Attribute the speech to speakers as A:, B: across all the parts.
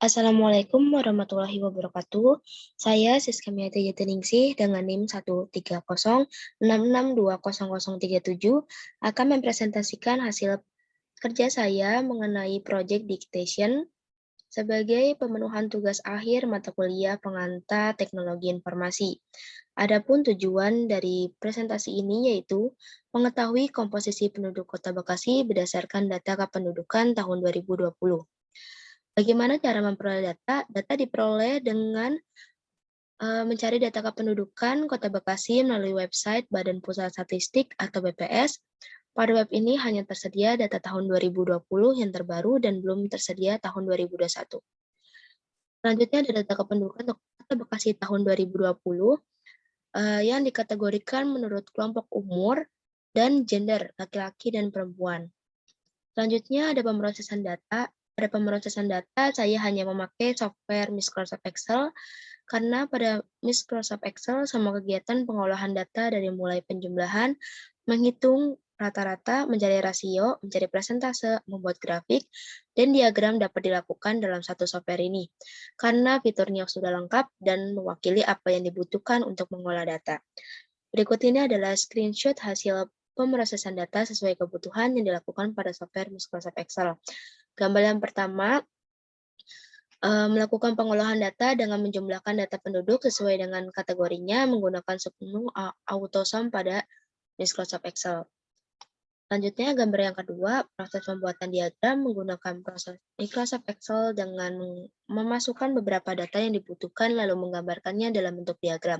A: Assalamualaikum warahmatullahi wabarakatuh. Saya Siska Miati Jatiningsih dengan NIM 13066200037 akan mempresentasikan hasil kerja saya mengenai Project Dictation sebagai pemenuhan tugas akhir mata kuliah pengantar Teknologi Informasi. Adapun tujuan dari presentasi ini yaitu mengetahui komposisi penduduk Kota Bekasi berdasarkan data kependudukan tahun 2020. Bagaimana cara memperoleh data? Data diperoleh dengan mencari data kependudukan Kota Bekasi melalui website Badan Pusat Statistik atau BPS. Pada web ini hanya tersedia data tahun 2020 yang terbaru dan belum tersedia tahun 2021. Selanjutnya ada data kependudukan Kota Bekasi tahun 2020 yang dikategorikan menurut kelompok umur dan gender, laki-laki dan perempuan. Selanjutnya ada pemrosesan data. Pada pemrosesan data, saya hanya memakai software Microsoft Excel, karena pada Microsoft Excel semua kegiatan pengolahan data dari mulai penjumlahan, menghitung rata-rata, mencari rasio, mencari persentase, membuat grafik, dan diagram dapat dilakukan dalam satu software ini, karena fiturnya sudah lengkap dan mewakili apa yang dibutuhkan untuk mengolah data. Berikut ini adalah screenshot hasil pemrosesan data sesuai kebutuhan yang dilakukan pada software Microsoft Excel. Gambar yang pertama, melakukan pengolahan data dengan menjumlahkan data penduduk sesuai dengan kategorinya menggunakan submenu autosum pada Microsoft Excel. Selanjutnya, gambar yang kedua, proses pembuatan diagram menggunakan proses Microsoft Excel dengan memasukkan beberapa data yang dibutuhkan lalu menggambarkannya dalam bentuk diagram.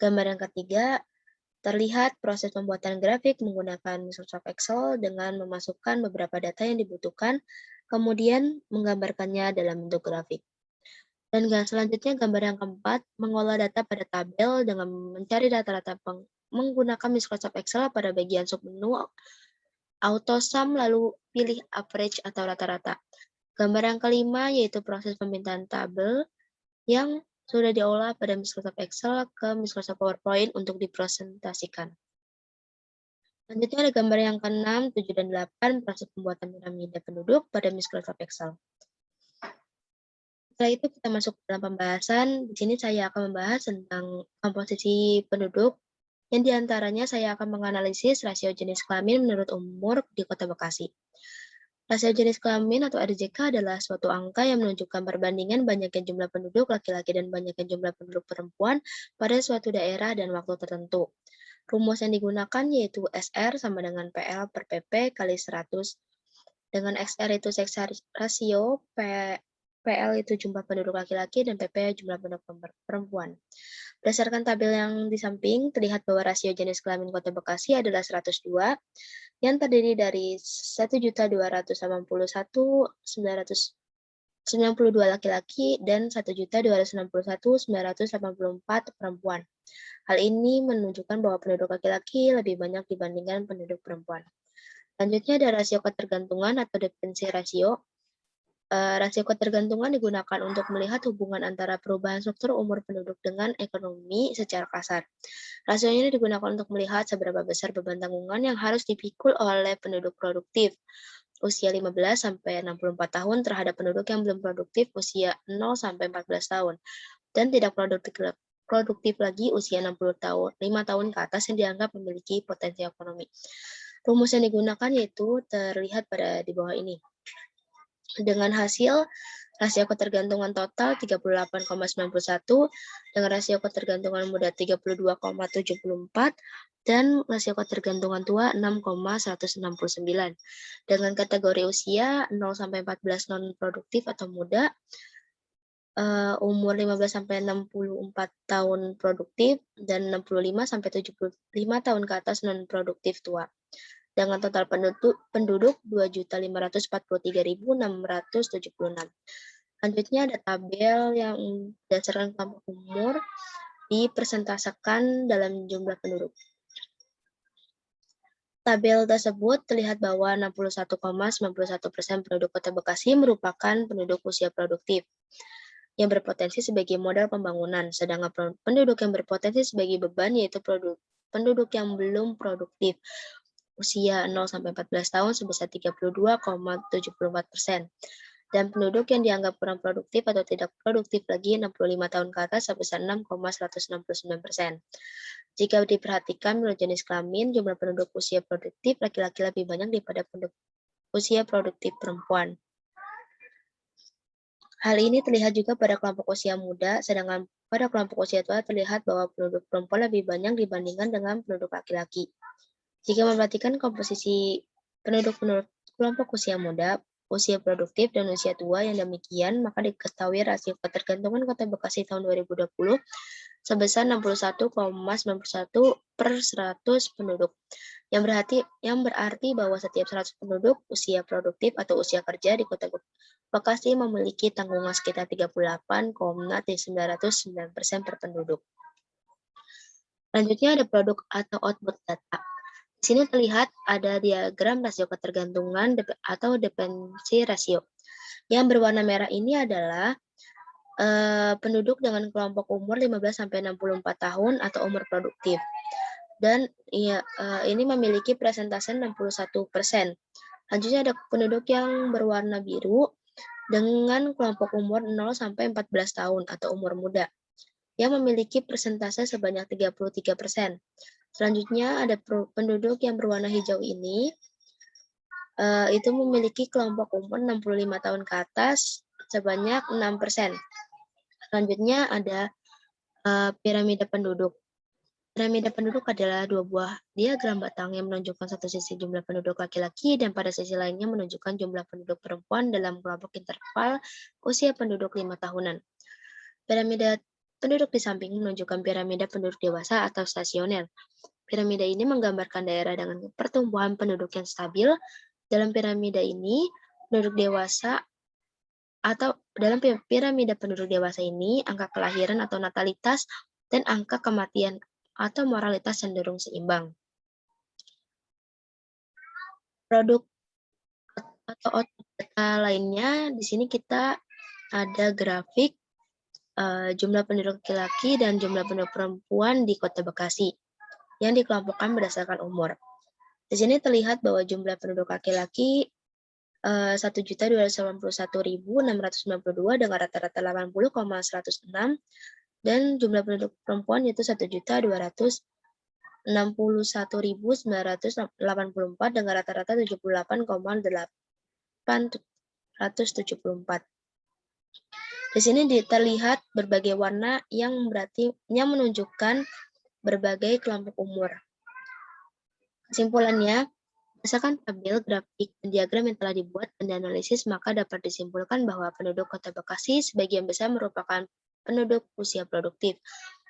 A: Gambar yang ketiga, terlihat proses pembuatan grafik menggunakan Microsoft Excel dengan memasukkan beberapa data yang dibutuhkan, kemudian menggambarkannya dalam bentuk grafik. Dan selanjutnya gambar yang keempat, mengolah data pada tabel dengan mencari data-data menggunakan Microsoft Excel pada bagian submenu autosum lalu pilih average atau rata-rata. Gambar yang kelima yaitu proses pemindahan tabel yang sudah diolah pada Microsoft Excel ke Microsoft PowerPoint untuk dipresentasikan. Selanjutnya ada gambar yang ke-6, 7, dan 8, proses pembuatan piramida penduduk pada Microsoft Excel. Setelah itu kita masuk dalam pembahasan. Di sini saya akan membahas tentang komposisi penduduk, yang diantaranya saya akan menganalisis rasio jenis kelamin menurut umur di Kota Bekasi. Rasio jenis kelamin atau RJK adalah suatu angka yang menunjukkan perbandingan banyaknya jumlah penduduk laki-laki dan banyaknya jumlah penduduk perempuan pada suatu daerah dan waktu tertentu. Rumus yang digunakan yaitu SR sama dengan PL per PP kali 100. Dengan XR itu sex rasio, PL itu jumlah penduduk laki-laki, dan PP jumlah penduduk perempuan. Berdasarkan tabel yang di samping, terlihat bahwa rasio jenis kelamin Kota Bekasi adalah 102, yang terdiri dari 1.281.992 laki-laki dan 1.261.984 perempuan. Hal ini menunjukkan bahwa penduduk laki-laki lebih banyak dibandingkan penduduk perempuan. Selanjutnya ada rasio ketergantungan atau dependensi rasio. Rasio ketergantungan digunakan untuk melihat hubungan antara perubahan struktur umur penduduk dengan ekonomi secara kasar. Rasio ini digunakan untuk melihat seberapa besar beban tanggungan yang harus dipikul oleh penduduk produktif usia 15-64 tahun terhadap penduduk yang belum produktif usia 0-14 tahun dan tidak produktif lagi usia 60 tahun, 5 tahun ke atas yang dianggap memiliki potensi ekonomi. Rumus yang digunakan yaitu terlihat di bawah ini. Dengan hasil rasio ketergantungan total 38,91, dengan rasio ketergantungan muda 32,74, dan rasio ketergantungan tua 6,169. Dengan kategori usia 0-14 non-produktif atau muda, umur 15-64 tahun produktif, dan 65-75 tahun ke atas non-produktif tua. Dengan total penduduk 2.543.676. Selanjutnya ada tabel yang berdasarkan kelompok umur dipresentasikan dalam jumlah penduduk. Tabel tersebut terlihat bahwa 61,91% penduduk Kota Bekasi merupakan penduduk usia produktif yang berpotensi sebagai modal pembangunan, sedangkan penduduk yang berpotensi sebagai beban yaitu penduduk yang belum produktif usia 0-14 tahun sebesar 32,74%. dan penduduk yang dianggap kurang produktif atau tidak produktif lagi 65 tahun ke atas sebesar 6,169%. Jika diperhatikan menurut jenis kelamin, jumlah penduduk usia produktif laki-laki lebih banyak daripada penduduk usia produktif perempuan. Hal ini terlihat juga pada kelompok usia muda, sedangkan pada kelompok usia tua terlihat bahwa penduduk perempuan lebih banyak dibandingkan dengan penduduk laki-laki. Jika memperhatikan komposisi penduduk kelompok usia muda, usia produktif, dan usia tua yang demikian, maka diketahui rasio ketergantungan Kota Bekasi tahun 2020 sebesar 61,91 per 100 penduduk. Yang berarti bahwa setiap 100 penduduk usia produktif atau usia kerja di Kota Bekasi memiliki tanggungan sekitar 38,909% per penduduk. Selanjutnya ada produk atau output data. Di sini terlihat ada diagram rasio ketergantungan atau dependensi rasio. Yang berwarna merah ini adalah penduduk dengan kelompok umur 15-64 tahun atau umur produktif. Dan ini memiliki persentase 61%. Selanjutnya ada penduduk yang berwarna biru dengan kelompok umur 0-14 tahun atau umur muda yang memiliki persentase sebanyak 33%. Selanjutnya ada penduduk yang berwarna hijau ini, itu memiliki kelompok umur 65 tahun ke atas sebanyak 6%. Selanjutnya ada piramida penduduk. Piramida penduduk adalah dua buah diagram batang yang menunjukkan satu sisi jumlah penduduk laki-laki dan pada sisi lainnya menunjukkan jumlah penduduk perempuan dalam kelompok interval usia penduduk 5 tahunan. Piramida penduduk di samping menunjukkan piramida penduduk dewasa atau stasioner. Piramida ini menggambarkan daerah dengan pertumbuhan penduduk yang stabil. Dalam piramida ini, penduduk dewasa atau dalam piramida penduduk dewasa ini, angka kelahiran atau natalitas dan angka kematian atau moralitas cenderung seimbang. Produk atau output data lainnya, di sini kita ada grafik jumlah penduduk laki-laki dan jumlah penduduk perempuan di Kota Bekasi yang dikelompokkan berdasarkan umur. Di sini terlihat bahwa jumlah penduduk laki-laki 1.281.692 dengan rata-rata 80,106 dan jumlah penduduk perempuan yaitu 1.261.984 dengan rata-rata 78,874. Di sini terlihat berbagai warna yang menunjukkan berbagai kelompok umur. Kesimpulannya, berdasarkan tabel, grafik, dan diagram yang telah dibuat dan dianalisis, maka dapat disimpulkan bahwa penduduk Kota Bekasi sebagian besar merupakan penduduk usia produktif,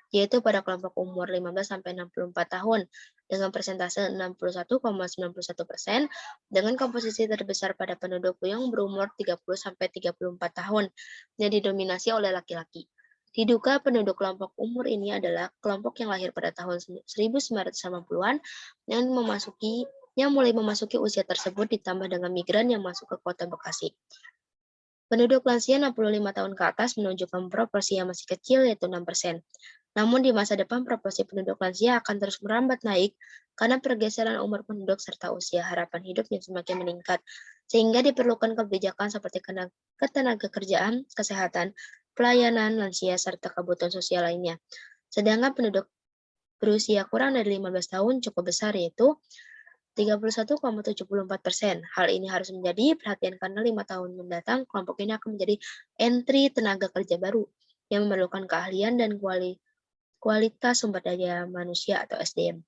A: yaitu pada kelompok umur 15-64 tahun, dengan persentase 61,91%, dengan komposisi terbesar pada penduduk yang berumur 30-34 tahun, yang didominasi oleh laki-laki. Diduga penduduk kelompok umur ini adalah kelompok yang lahir pada tahun 1980-an yang mulai memasuki usia tersebut ditambah dengan migran yang masuk ke Kota Bekasi. Penduduk lansia 65 tahun ke atas menunjukkan proporsi yang masih kecil yaitu 6%. Namun di masa depan proporsi penduduk lansia akan terus merambat naik karena pergeseran umur penduduk serta usia harapan hidup yang semakin meningkat. Sehingga diperlukan kebijakan seperti ketenagakerjaan, kesehatan, pelayanan lansia, serta kebutuhan sosial lainnya. Sedangkan penduduk berusia kurang dari 15 tahun cukup besar yaitu 31,74%. Hal ini harus menjadi perhatian karena 5 tahun mendatang kelompok ini akan menjadi entry tenaga kerja baru yang memerlukan keahlian dan kualitas sumber daya manusia atau SDM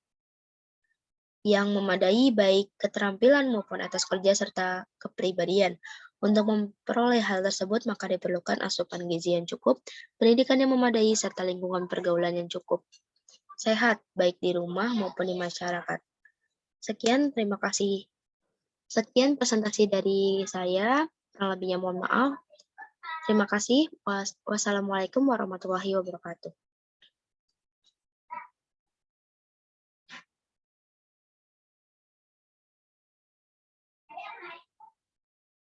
A: yang memadai baik keterampilan maupun etos kerja serta kepribadian. Untuk memperoleh hal tersebut, maka diperlukan asupan gizi yang cukup, pendidikan yang memadai, serta lingkungan pergaulan yang cukup sehat, baik di rumah maupun di masyarakat. Sekian, terima kasih. Sekian presentasi dari saya, kurang lebihnya mohon maaf. Terima kasih. Wassalamualaikum warahmatullahi wabarakatuh.